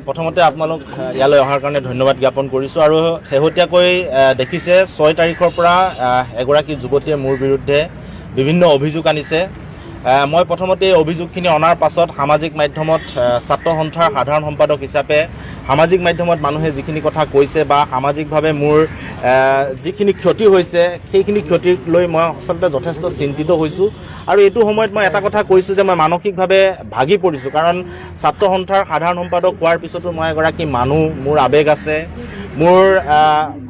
প্ৰথমতে আপোনালোক ইয়ালৈ অহাৰ কাৰণে ধন্যবাদ জ্ঞাপন কৰিছোঁ। আৰু শেহতীয়াকৈ দেখিছে 6 তাৰিখৰ পৰা এগৰাকী যুৱতীয়ে মোৰ বিৰুদ্ধে বিভিন্ন অভিযোগ আনিছে। মই প্ৰথমতে এই অভিযোগখিনি অনাৰ পাছত সামাজিক মাধ্যমত ছাত্ৰ সন্থাৰ সাধাৰণ সম্পাদক হিচাপে সামাজিক মাধ্যমত মানুহে যিখিনি কথা কৈছে বা সামাজিকভাৱে মোৰ যিখিনি ক্ষতি হৈছে সেইখিনি ক্ষতিক লৈ মই আচলতে যথেষ্ট চিন্তিত হৈছোঁ। আৰু এইটো সময়ত মই এটা কথা কৈছোঁ যে মই মানসিকভাৱে ভাগি পৰিছোঁ, কাৰণ ছাত্ৰ সন্থাৰ সাধাৰণ সম্পাদক হোৱাৰ পিছতো মই এগৰাকী মানুহ, মোৰ আৱেগ আছে। মোৰ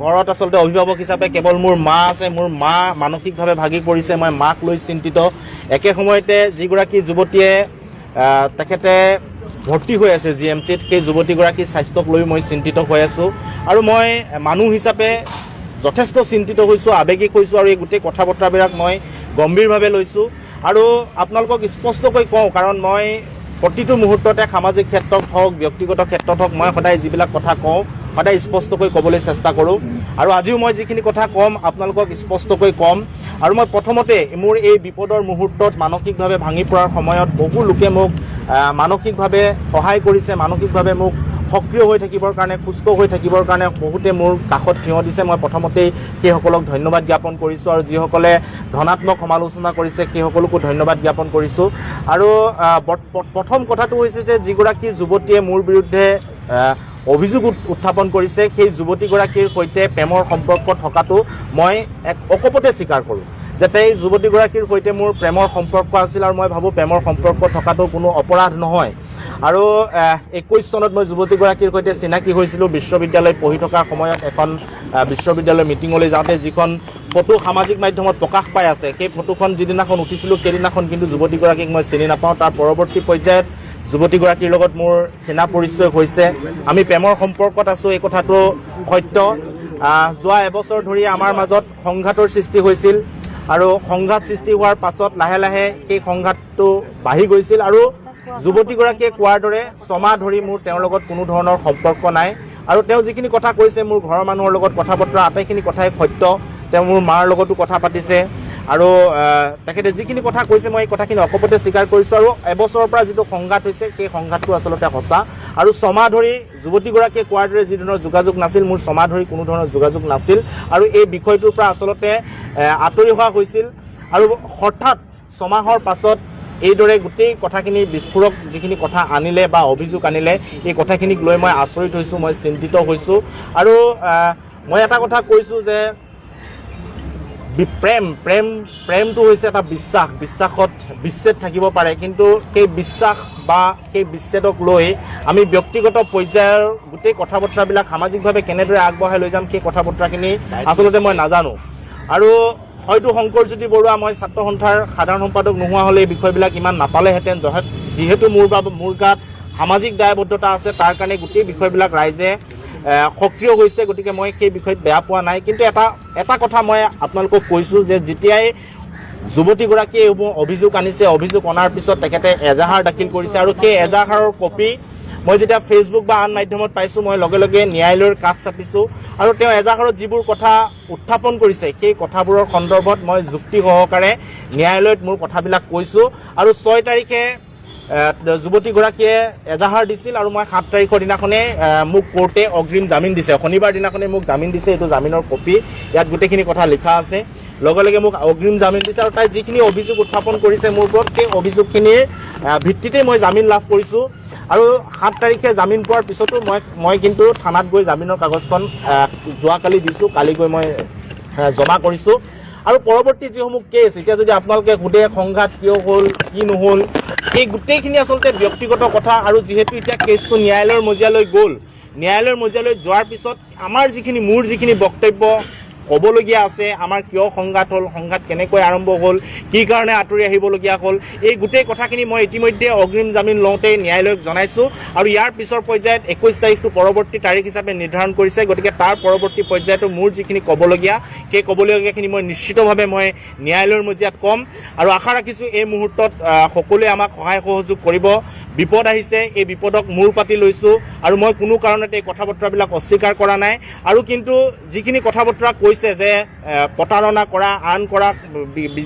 ঘৰত আচলতে অভিভাৱক হিচাপে কেৱল মোৰ মা আছে। মোৰ মা মানসিকভাৱে ভাগি পৰিছে, মই মাক লৈ চিন্তিত। একে সময়তে যিগৰাকী যুৱতীয়ে তেখেতে ভৰ্তি হৈ আছে GMCত, সেই যুৱতীগৰাকীৰ স্বাস্থ্যক লৈ মই চিন্তিত হৈ আছোঁ। আৰু মই মানুহ হিচাপে যথেষ্ট চিন্তিত হৈছোঁ, আৱেগিক হৈছোঁ। আৰু এই গোটেই কথা বতৰাবিলাক মই গম্ভীৰভাৱে লৈছোঁ। আৰু আপোনালোকক স্পষ্টকৈ কওঁ, কাৰণ মই প্ৰতিটো মুহূৰ্ততে সামাজিক ক্ষেত্ৰত হওক, ব্যক্তিগত ক্ষেত্ৰত হওক, মই সদায় যিবিলাক কথা কওঁ সদায় স্পষ্টকৈ ক'বলৈ চেষ্টা কৰোঁ। আৰু আজিও মই যিখিনি কথা ক'ম আপোনালোকক স্পষ্টকৈ ক'ম। আৰু মই প্ৰথমতে মোৰ এই বিপদৰ মুহূৰ্তত মানসিকভাৱে ভাঙি পৰাৰ সময়ত বহু লোকে মোক মানসিকভাৱে সহায় কৰিছে, মানসিকভাৱে মোক সক্ৰিয় হৈ থাকিবৰ কাৰণে, সুস্থ হৈ থাকিবৰ কাৰণে বহুতে মোৰ কাষত থিয় দিছে। মই প্ৰথমতেই সেইসকলক ধন্যবাদ জ্ঞাপন কৰিছোঁ। আৰু যিসকলে ধনাত্মক সমালোচনা কৰিছে সেইসকলকো ধন্যবাদ জ্ঞাপন কৰিছোঁ। আৰু প্ৰথম কথাটো হৈছে যে যিগৰাকী যুৱতীয়ে মোৰ বিৰুদ্ধে অভিযোগ উত্থাপন কৰিছে সেই যুৱতীগৰাকীৰ সৈতে প্ৰেমৰ সম্পৰ্ক থকাটো মই এক অকপতে স্বীকাৰ কৰোঁ, যে এই যুৱতীগৰাকীৰ সৈতে মোৰ প্ৰেমৰ সম্পৰ্ক আছিল। আৰু মই ভাবোঁ প্ৰেমৰ সম্পৰ্ক থকাটো কোনো অপৰাধ নহয়। আৰু 21 চনত মই যুৱতীগৰাকীৰ সৈতে চিনাকি হৈছিলোঁ বিশ্ববিদ্যালয়ত পঢ়ি থকাৰ সময়ত। এখন বিশ্ববিদ্যালয়ৰ মিটিঙলৈ যাওঁতে যিখন ফটো সামাজিক মাধ্যমত প্ৰকাশ পাই আছে, সেই ফটোখন যিদিনাখন উঠিছিলোঁ সেইদিনাখন কিন্তু যুৱতীগৰাকীক মই চিনি নাপাওঁ। তাৰ পৰৱৰ্তী পৰ্যায়ত যুৱতীগৰাকীৰ লগত মোৰ চিনা পৰিচয় হৈছে, আমি প্ৰেমৰ সম্পৰ্কত আছোঁ, এই কথাটো সত্য। যোৱা এবছৰ ধৰি আমাৰ মাজত সংঘাতৰ সৃষ্টি হৈছিল। আৰু সংঘাত সৃষ্টি হোৱাৰ পাছত লাহে লাহে সেই সংঘাতটো বাঢ়ি গৈছিল। আৰু যুৱতীগৰাকীয়ে কোৱাৰ দৰে 6 মাহ ধৰি মোৰ তেওঁৰ লগত কোনো ধৰণৰ সম্পৰ্ক নাই। আৰু তেওঁ যিখিনি কথা কৈছে মোৰ ঘৰৰ মানুহৰ লগত কথা বতৰা আটাইখিনি কথাই সত্য। তেওঁ মোৰ মাৰ লগতো কথা পাতিছে। আৰু তেখেতে যিখিনি কথা কৈছে মই এই কথাখিনি অকপতে স্বীকাৰ কৰিছোঁ। আৰু এবছৰৰ পৰা যিটো সংঘাত হৈছে সেই সংঘাতটো আচলতে সঁচা। আৰু 6 মাহ ধৰি যুৱতীগৰাকীয়ে কোৱাৰ দৰে যি ধৰণৰ যোগাযোগ নাছিল, মোৰ 6 মাহ ধৰি কোনো ধৰণৰ যোগাযোগ নাছিল। আৰু এই বিষয়টোৰ পৰা আচলতে আঁতৰি হোৱা হৈছিল। আৰু হঠাৎ 6 মাহৰ পাছত এইদৰে গোটেই কথাখিনি বিস্ফোৰক যিখিনি কথা আনিলে বা অভিযোগ আনিলে, এই কথাখিনিক লৈ মই আচৰিত হৈছোঁ, মই চিন্তিত হৈছোঁ। আৰু মই এটা কথা কৈছোঁ যে প্ৰেমটো হৈছে এটা বিশ্বাসত বিচ্ছেদ থাকিব পাৰে, কিন্তু সেই বিশ্বাস বা সেই বিচ্ছেদক লৈ আমি ব্যক্তিগত পৰ্যায়ৰ গোটেই কথা বতৰাবিলাক সামাজিকভাৱে কেনেদৰে আগবঢ়াই লৈ যাম সেই কথা বতৰাখিনি আচলতে মই নাজানো। আৰু হয়তো শংকৰজ্যোতি বৰুৱা মই ছাত্ৰ সন্থাৰ সাধাৰণ সম্পাদক নোহোৱা হ'লে এই বিষয়বিলাক ইমান নাপালেহেঁতেন। যিহেতু মোৰ গাত সামাজিক দায়বদ্ধতা আছে, তাৰ কাৰণে গোটেই বিষয়বিলাক ৰাইজে সক্ৰিয় হৈছে, গতিকে মই সেই বিষয়ত বেয়া পোৱা নাই। কিন্তু এটা কথা মই আপোনালোকক কৈছোঁ যে যেতিয়াই যুৱতীগৰাকীয়ে এইবোৰ অভিযোগ আনিছে, অভিযোগ অনাৰ পিছত তেখেতে এজাহাৰ দাখিল কৰিছে। আৰু সেই এজাহাৰৰ কপি মই যেতিয়া ফেচবুক বা আন মাধ্যমত পাইছোঁ, মই লগে লগে ন্যায়ালয়ৰ কাষ চাপিছোঁ। আৰু তেওঁ এজাহাৰত যিবোৰ কথা উত্থাপন কৰিছে সেই কথাবোৰৰ সন্দৰ্ভত মই যুক্তি সহকাৰে ন্যায়ালয়ত মোৰ কথাবিলাক কৈছোঁ। আৰু 6 তাৰিখে যুৱতীগৰাকীয়ে এজাহাৰ দিছিল। আৰু মই 7 তাৰিখৰ দিনাখনে মোক কোৰ্টে অগ্ৰিম জামিন দিছে, শনিবাৰ দিনাখনে মোক জামিন দিছে। এইটো জামিনৰ কপি, ইয়াত গোটেইখিনি কথা লিখা আছে। লগে লগে মোক অগ্ৰিম জামিন দিছে। আৰু তাই যিখিনি অভিযোগ উত্থাপন কৰিছে মোৰ ওপৰত, সেই অভিযোগখিনিৰ ভিত্তিতে মই জামিন লাভ কৰিছোঁ। আৰু 7 তাৰিখে জামিন পোৱাৰ পিছতো মই কিন্তু থানাত গৈ জামিনৰ কাগজখন যোৱাকালি দিছোঁ, কালি গৈ মই জমা কৰিছোঁ। আৰু পৰৱৰ্তী যিসমূহ কেছ, এতিয়া যদি আপোনালোকে সোধে সংঘাত কিয় হ'ল কি নহ'ল, এই গোটেইখিনি আচলতে ব্যক্তিগত কথা। আৰু যিহেতু এতিয়া কেছটো ন্যায়ালয়ৰ মজিয়ালৈ গ'ল, ন্যায়ালয়ৰ মজিয়ালৈ যোৱাৰ পিছত মোৰ যিখিনি বক্তব্য ক'বলগীয়া আছে, আমাৰ কিয় সংঘাত হ'ল, সংঘাত কেনেকৈ আৰম্ভ হ'ল, কি কাৰণে আঁতৰি আহিবলগীয়া হ'ল, এই গোটেই কথাখিনি মই ইতিমধ্যে অগ্ৰিম জামিন লওঁতে ন্যায়ালয়ক জনাইছোঁ। আৰু ইয়াৰ পিছৰ পৰ্যায়ত 21 তাৰিখটো পৰৱৰ্তী তাৰিখ হিচাপে নিৰ্ধাৰণ কৰিছে। গতিকে তাৰ পৰৱৰ্তী পৰ্যায়তো মোৰ যিখিনি ক'বলগীয়া সেই ক'বলগীয়াখিনি মই নিশ্চিতভাৱে মই ন্যায়ালয়ৰ মজিয়াত ক'ম। আৰু আশা ৰাখিছোঁ এই মুহূৰ্তত সকলোৱে আমাক সহায় সহযোগ কৰিব। বিপদ আহিছে, এই বিপদক মূৰ পাতি লৈছোঁ। আৰু মই কোনো কাৰণতে এই কথা বতৰাবিলাক অস্বীকাৰ কৰা নাই। আৰু কিন্তু যিখিনি কথা বতৰা কৈছে কৈছে যে প্ৰতাৰণা কৰা আন কৰা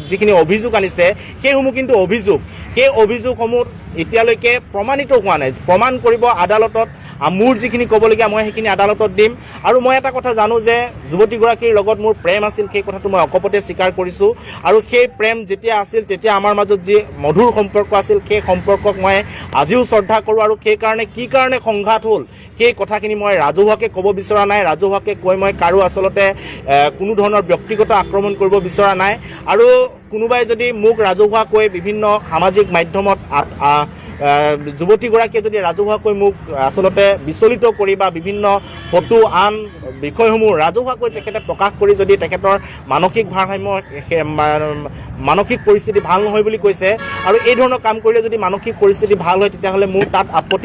যিখিনি অভিযোগ আনিছে সেইসমূহ কিন্তু অভিযোগ সেই অভিযোগসমূহ এতিয়ালৈকে প্ৰমাণিত হোৱা নাই প্ৰমাণ কৰিব আদালতত মোৰ যিখিনি ক'বলগীয়া মই সেইখিনি আদালতত দিম আৰু মই এটা কথা জানো যে যুৱতীগৰাকীৰ লগত মোৰ প্ৰেম আছিল সেই কথাটো মই অকপতে স্বীকাৰ কৰিছোঁ আৰু সেই প্ৰেম যেতিয়া আছিল তেতিয়া আমাৰ মাজত যি মধুৰ সম্পৰ্ক আছিল সেই সম্পৰ্কক মই আজিও শ্ৰদ্ধা কৰোঁ আৰু সেইকাৰণে কি কাৰণে সংঘাত হ'ল সেই কথাখিনি মই ৰাজহুৱাকৈ ক'ব বিচৰা নাই ৰাজহুৱাকৈ কৈ মই কাৰো আচলতে কোনো ধৰণৰ ব্যক্তিগত আক্ৰমণ কৰিব বিচৰা নাই আৰু কোনোবাই যদি মোক ৰাজহুৱাকৈ বিভিন্ন সামাজিক মাধ্যমত যুৱতীগৰাকীয়ে যদি ৰাজহুৱাকৈ মোক আচলতে বিচলিত কৰি বা বিভিন্ন ফটো আন বিষয়সমূহ ৰাজহুৱাকৈ তেখেতে প্ৰকাশ কৰি যদি তেখেতৰ মানসিক ভাৰসাম্য মানসিক পৰিস্থিতি ভাল নহয় বুলি কৈছে আৰু এই ধৰণৰ কাম কৰিলে যদি মানসিক পৰিস্থিতি ভাল হয় তেতিয়াহ'লে মোৰ তাত আপত্তি